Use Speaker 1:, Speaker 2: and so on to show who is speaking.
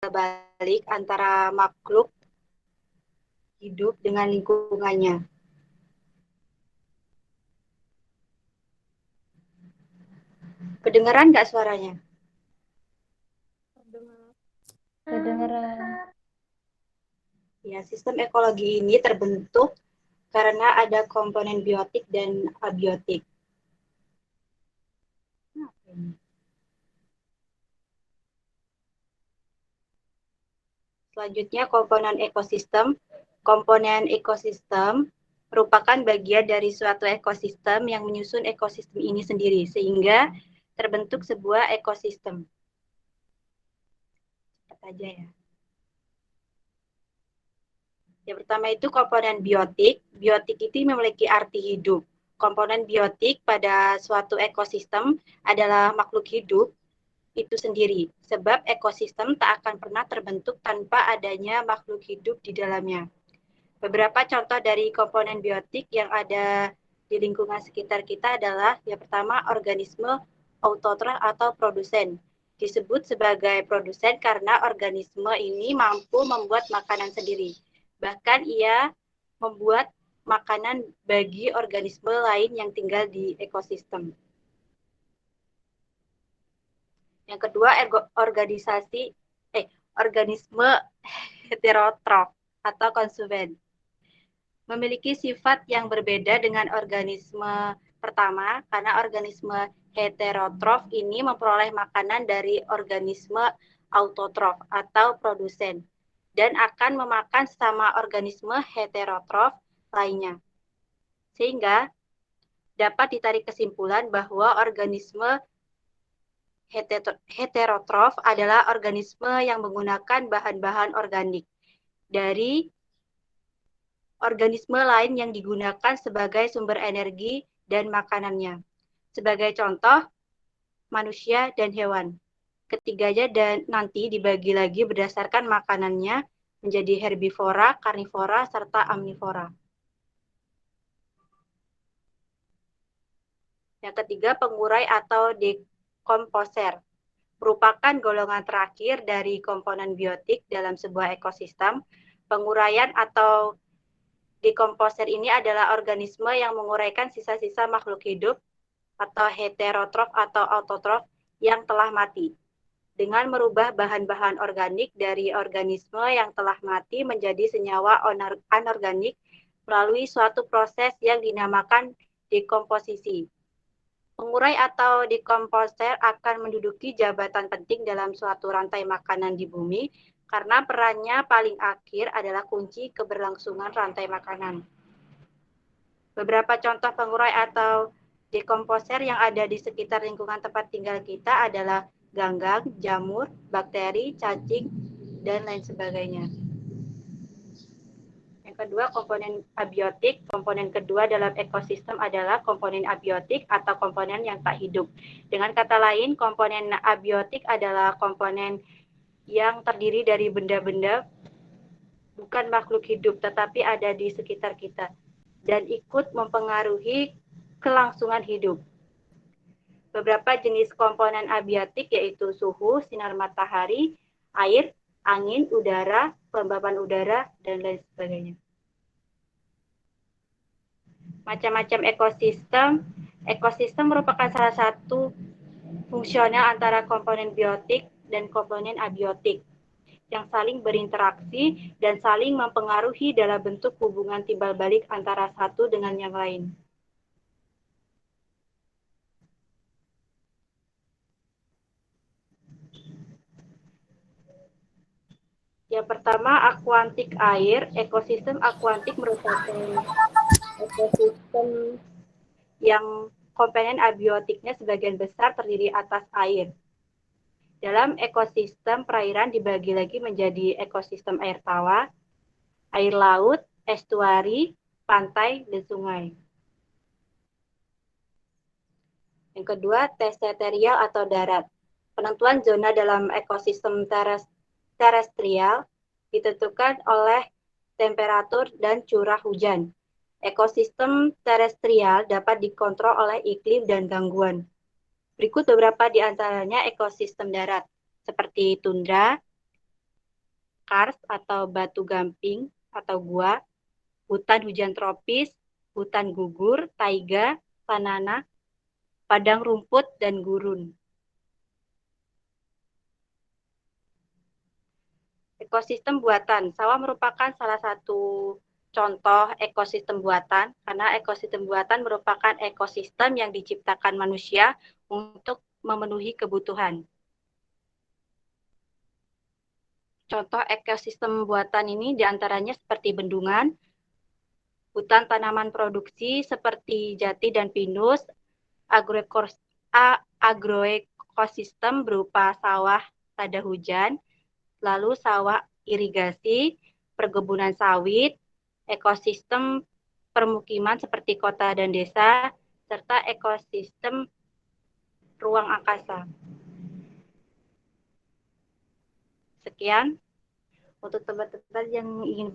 Speaker 1: balik antara makhluk hidup dengan lingkungannya. Kedengeran nggak suaranya?
Speaker 2: Kedengeran.
Speaker 1: Ya, sistem ekologi ini terbentuk karena ada komponen biotik dan abiotik. Selanjutnya komponen ekosistem. Komponen ekosistem merupakan bagian dari suatu ekosistem yang menyusun ekosistem ini sendiri sehingga terbentuk sebuah ekosistem. Cepat aja ya. Yang pertama itu komponen biotik. Biotik itu memiliki arti hidup. Komponen biotik pada suatu ekosistem adalah makhluk hidup itu sendiri, sebab ekosistem tak akan pernah terbentuk tanpa adanya makhluk hidup di dalamnya. Beberapa contoh dari komponen biotik yang ada di lingkungan sekitar kita adalah yang pertama organisme autotrof atau produsen. Disebut sebagai produsen karena organisme ini mampu membuat makanan sendiri. Bahkan ia membuat makanan bagi organisme lain yang tinggal di ekosistem. Yang kedua, organisme heterotrof atau konsumen. Memiliki sifat yang berbeda dengan organisme pertama karena organisme heterotrof ini memperoleh makanan dari organisme autotrof atau produsen dan akan memakan sesama organisme heterotrof lainnya. Sehingga dapat ditarik kesimpulan bahwa organisme heterotrof adalah organisme yang menggunakan bahan-bahan organik dari organisme lain yang digunakan sebagai sumber energi dan makanannya. Sebagai contoh, manusia dan hewan. Ketiganya dan nanti dibagi lagi berdasarkan makanannya menjadi herbivora, karnivora, serta omnivora. Yang ketiga, pengurai atau dekomposer. Merupakan golongan terakhir dari komponen biotik dalam sebuah ekosistem. Penguraian atau dekomposer ini adalah organisme yang menguraikan sisa-sisa makhluk hidup atau heterotrof atau autotrof yang telah mati dengan merubah bahan-bahan organik dari organisme yang telah mati menjadi senyawa anorganik melalui suatu proses yang dinamakan dekomposisi. Pengurai atau dekomposer akan menduduki jabatan penting dalam suatu rantai makanan di bumi karena perannya paling akhir adalah kunci keberlangsungan rantai makanan. Beberapa contoh pengurai atau dekomposer yang ada di sekitar lingkungan tempat tinggal kita adalah ganggang, jamur, bakteri, cacing, dan lain sebagainya. Yang kedua, komponen abiotik. Komponen kedua dalam ekosistem adalah komponen abiotik atau komponen yang tak hidup. Dengan kata lain, komponen abiotik adalah komponen yang terdiri dari benda-benda bukan makhluk hidup, tetapi ada di sekitar kita dan ikut mempengaruhi kelangsungan hidup. Beberapa jenis komponen abiotik yaitu suhu, sinar matahari, air, angin, udara, kelembapan udara, dan lain sebagainya. Macam-macam ekosistem. Ekosistem merupakan salah satu fungsional antara komponen biotik dan komponen abiotik yang saling berinteraksi dan saling mempengaruhi dalam bentuk hubungan timbal balik antara satu dengan yang lain. Yang pertama, akuantik air. Ekosistem akuantik merupakan ekosistem yang komponen abiotiknya sebagian besar terdiri atas air. Dalam ekosistem perairan dibagi lagi menjadi ekosistem air tawar, air laut, estuari, pantai, dan sungai. Yang kedua, terrestrial atau darat. Penentuan zona dalam ekosistem terestrial ditentukan oleh temperatur dan curah hujan. Ekosistem terestrial dapat dikontrol oleh iklim dan gangguan. Berikut beberapa di antaranya ekosistem darat, seperti tundra, kars atau batu gamping atau gua, hutan hujan tropis, hutan gugur, taiga, sanana, padang rumput, dan gurun. Ekosistem buatan. Sawah merupakan salah satu contoh ekosistem buatan, karena ekosistem buatan merupakan ekosistem yang diciptakan manusia untuk memenuhi kebutuhan. Contoh ekosistem buatan ini diantaranya seperti bendungan, hutan tanaman produksi seperti jati dan pinus, agroekosistem berupa sawah tada hujan, lalu sawah irigasi, perkebunan sawit, ekosistem permukiman seperti kota dan desa, serta ekosistem ruang angkasa. Sekian untuk teman-teman yang ingin